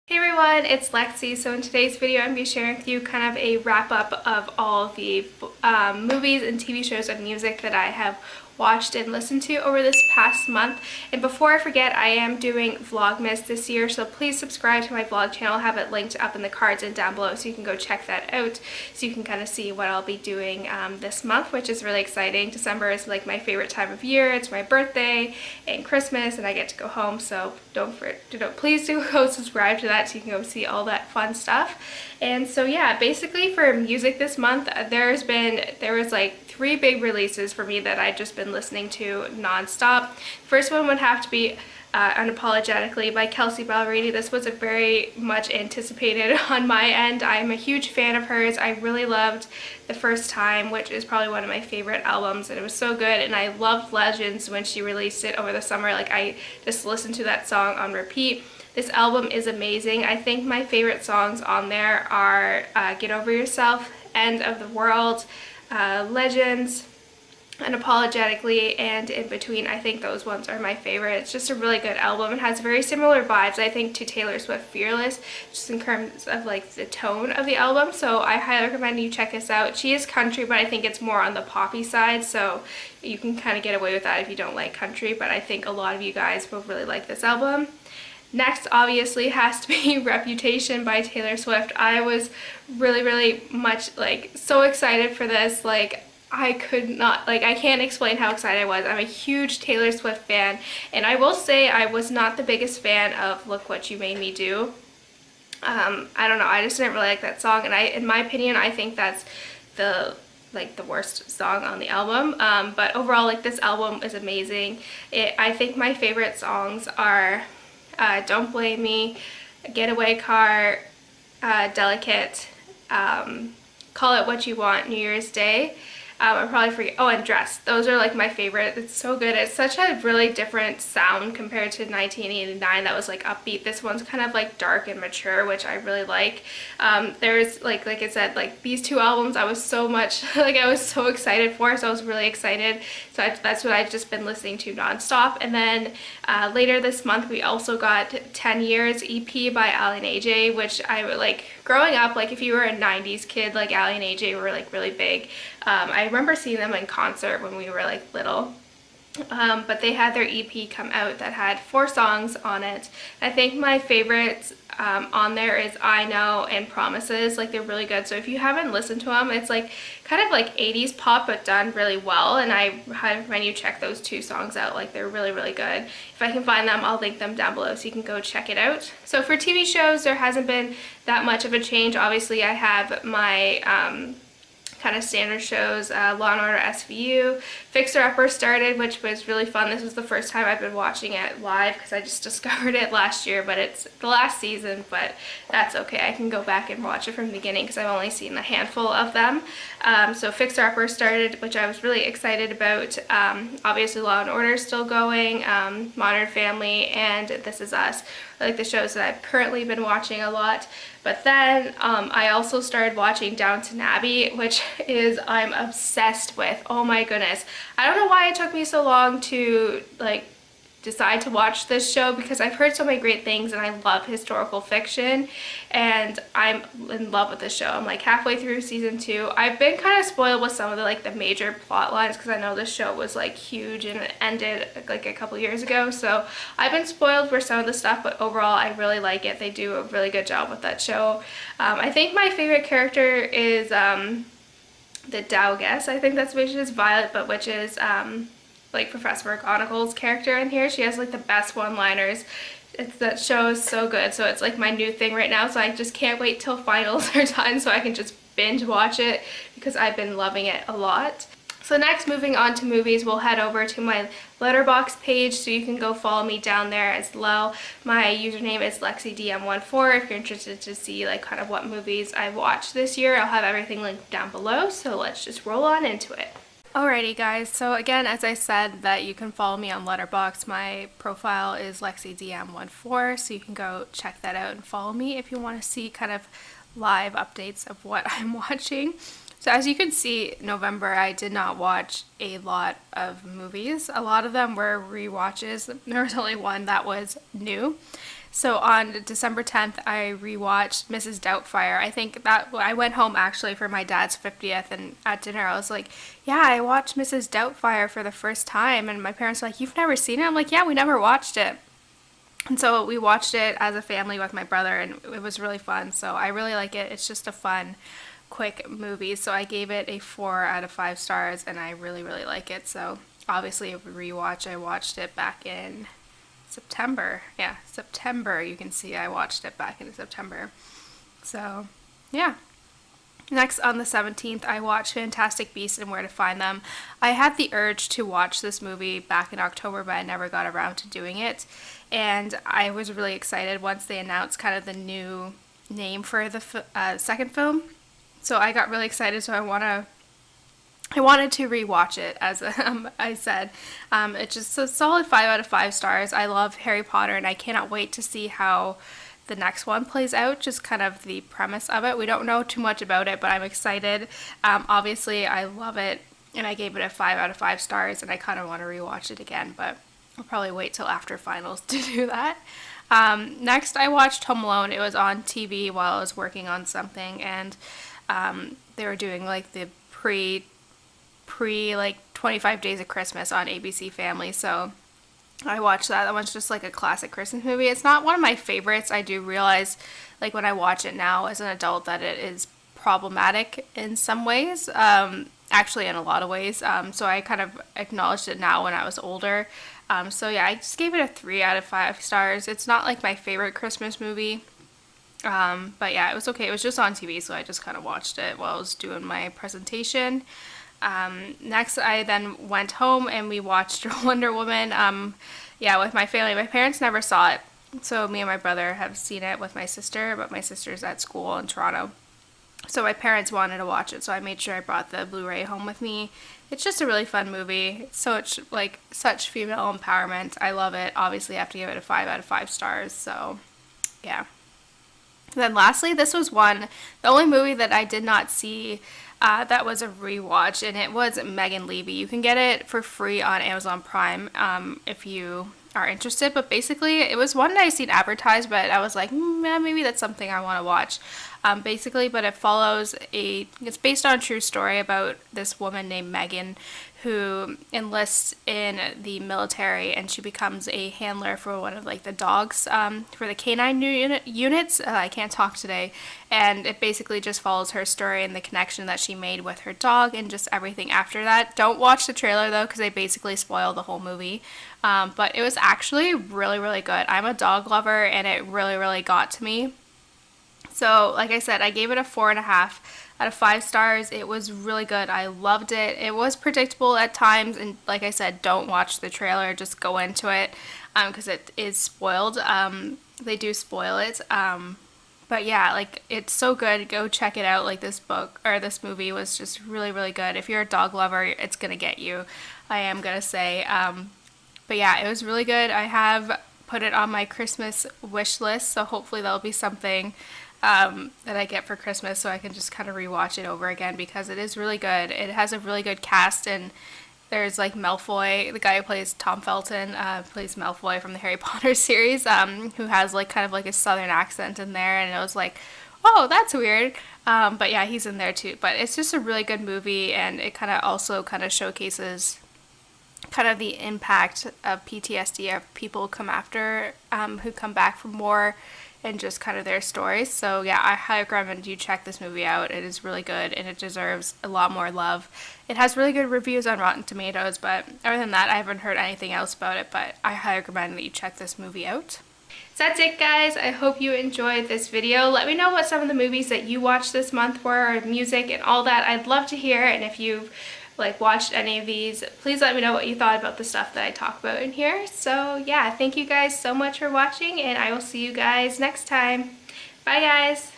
Hey everyone, it's Lexi. So in today's video, I'm going to be sharing with you kind of a wrap up of all of the movies and TV shows and music that I have watched and listened to over this past month. And before I forget, I am doing Vlogmas this year, so please subscribe to my vlog channel. I'll have it linked up in the cards and down below so you can go check that out, so you can kind of see what I'll be doing this month, which is really exciting. December is like my favorite time of year. It's my birthday and Christmas, and I get to go home, so please do go subscribe to that so you can go see all that fun stuff. And so yeah, basically for music this month, there was like 3 big releases for me that I've just been listening to non-stop. First one would have to be Unapologetically by Kelsea Ballerini. This was a very much anticipated on my end. I'm a huge fan of hers. I really loved The First Time, which is probably one of my favorite albums, and it was so good. And I loved Legends when she released it over the summer. Like, I just listened to that song on repeat. This album is amazing. I think my favorite songs on there are Get Over Yourself, End of the World, Legends, Unapologetically, and In Between. I think those ones are my favorite. It's just a really good album. It has very similar vibes, I think, to Taylor Swift Fearless, just in terms of like the tone of the album. So I highly recommend you check this out. She is country, but I think it's more on the poppy side, so you can kind of get away with that if you don't like country, but I think a lot of you guys will really like this album. Next, obviously, has to be Reputation by Taylor Swift. I was really much like so excited for this. Like, I can't explain how excited I was. I'm a huge Taylor Swift fan, and I will say I was not the biggest fan of Look What You Made Me Do. I don't know, I just didn't really like that song, and in my opinion, I think that's the worst song on the album. But overall, like, this album is amazing. I think my favorite songs are Don't Blame Me, Getaway Car, Delicate, Call It What You Want, New Year's Day. I probably forget. Oh, and Dress. Those are like my favorite. It's so good. It's such a really different sound compared to 1989 that was like upbeat. This one's kind of like dark and mature, which I really like. There's like I said, like these 2 albums I was so much I was so excited for, so I was really excited. So that's what I've just been listening to nonstop. And then later this month we also got 10 Years EP by Aly AJ, which I would like. Growing up, like if you were a 90s kid, like Aly and AJ were like really big. I remember seeing them in concert when we were like little. But they had their EP come out that had 4 songs on it. I think my favorites on there is I Know and Promises. Like, they're really good. So if you haven't listened to them, it's like kind of like 80s pop but done really well, and I highly recommend you check those 2 songs out. Like, they're really good. If I can find them, I'll link them down below so you can go check it out. So for TV shows, there hasn't been that much of a change. Obviously, I have my kind of standard shows, Law & Order SVU, Fixer Upper started, which was really fun. This was the first time I've been watching it live because I just discovered it last year, but it's the last season, but that's okay. I can go back and watch it from the beginning because I've only seen a handful of them. So Fixer Upper started, which I was really excited about. Obviously Law & Order is still going, Modern Family, and This Is Us. I like the shows that I've currently been watching a lot. But then I also started watching Downton Abbey, which I'm obsessed with. Oh my goodness. I don't know why it took me so long to like decide to watch this show, because I've heard so many great things and I love historical fiction, and I'm in love with this show. I'm like halfway through season 2. I've been kind of spoiled with some of the major plot lines because I know this show was like huge and it ended like a couple years ago, so I've been spoiled for some of the stuff, but overall I really like it. They do a really good job with that show. I think my favorite character is the Douglas. I think that's which is Violet, but which is like Professor McGonagall's character in here. She has like the best one-liners. That show is so good, so it's like my new thing right now, so I just can't wait till finals are done so I can just binge watch it because I've been loving it a lot. So next, moving on to movies, we'll head over to my Letterboxd page, so you can go follow me down there as well. My username is LexieDM14 if you're interested to see like kind of what movies I've watched this year. I'll have everything linked down below, so let's just roll on into it. Alrighty guys, so again, as I said, that you can follow me on Letterboxd. My profile is LexieDM14, so you can go check that out and follow me if you want to see kind of live updates of what I'm watching. So as you can see, November I did not watch a lot of movies. A lot of them were rewatches. There was only one that was new. So on December 10th, I rewatched Mrs. Doubtfire. I think that I went home actually for my dad's 50th, and at dinner I was like, yeah, I watched Mrs. Doubtfire for the first time. And my parents were like, you've never seen it? I'm like, yeah, we never watched it. And so we watched it as a family with my brother, and it was really fun. So I really like it. It's just a fun, quick movie. So I gave it a 4 out of 5 stars, and I really, really like it. So obviously a rewatch. I watched it back in September. Yeah, September. You can see I watched it back in September. So, yeah. Next, on the 17th, I watched Fantastic Beasts and Where to Find Them. I had the urge to watch this movie back in October, but I never got around to doing it. And I was really excited once they announced kind of the new name for the second film. So I got really excited, so I wanted to rewatch it, as I said. It's just a solid 5 out of 5 stars. I love Harry Potter, and I cannot wait to see how the next one plays out, just kind of the premise of it. We don't know too much about it, but I'm excited. Obviously, I love it, and I gave it a 5 out of 5 stars, and I kind of want to rewatch it again, but I'll probably wait till after finals to do that. Next, I watched Home Alone. It was on TV while I was working on something, and they were doing like the pre like 25 Days of Christmas on ABC Family, so I watched that. That one's just like a classic Christmas movie. It's not one of my favorites. I do realize, like, when I watch it now as an adult, that it is problematic in some ways, actually in a lot of ways, so I kind of acknowledged it now when I was older. So yeah, I just gave it a 3 out of 5 stars. It's not like my favorite Christmas movie, but yeah, it was okay. It was just on TV, so I just kind of watched it while I was doing my presentation. Next, I then went home and we watched Wonder Woman, with my family. My parents never saw it, so me and my brother have seen it with my sister, but my sister's at school in Toronto. So my parents wanted to watch it, so I made sure I brought the Blu-ray home with me. It's just a really fun movie. It's such female empowerment. I love it. Obviously, I have to give it a 5 out of 5 stars, so yeah. And then lastly, this was the only movie that I did not see that was a rewatch, and it was Megan Leavey. You can get it for free on Amazon Prime if you are interested, but basically it was one that I seen advertised, but I was like, maybe that's something I want to watch. But it follows it's based on a true story about this woman named Megan who enlists in the military, and she becomes a handler for one of like the dogs for the canine units. I can't talk today. And it basically just follows her story and the connection that she made with her dog and just everything after that. Don't watch the trailer though, because they basically spoil the whole movie. But it was actually really, really good. I'm a dog lover, and it really, really got to me. So, like I said, I gave it a 4.5 out of 5 stars. It was really good. I loved it. It was predictable at times, and like I said, don't watch the trailer. Just go into it, because it is spoiled. They do spoil it. But yeah, like, it's so good. Go check it out. Like, this movie was just really, really good. If you're a dog lover, it's gonna get you, I am gonna say. But yeah, it was really good. I have put it on my Christmas wish list, so hopefully that'll be something that I get for Christmas, so I can just kind of rewatch it over again, because it is really good. It has a really good cast, and there's like Malfoy, the guy who plays Tom Felton, plays Malfoy from the Harry Potter series, who has like kind of like a southern accent in there, and it was like, oh, that's weird. But yeah, he's in there too. But it's just a really good movie, and it kind of also kind of showcases kind of the impact of PTSD of people who come back from war, and just kind of their stories. So yeah, I highly recommend you check this movie out. It is really good, and it deserves a lot more love. It has really good reviews on Rotten Tomatoes, but other than that, I haven't heard anything else about it, but I highly recommend that you check this movie out. So that's it, guys. I hope you enjoyed this video. Let me know what some of the movies that you watched this month were, or music and all that. I'd love to hear, and if you've watched any of these, please let me know what you thought about the stuff that I talk about in here. So yeah, thank you guys so much for watching, and I will see you guys next time. Bye, guys.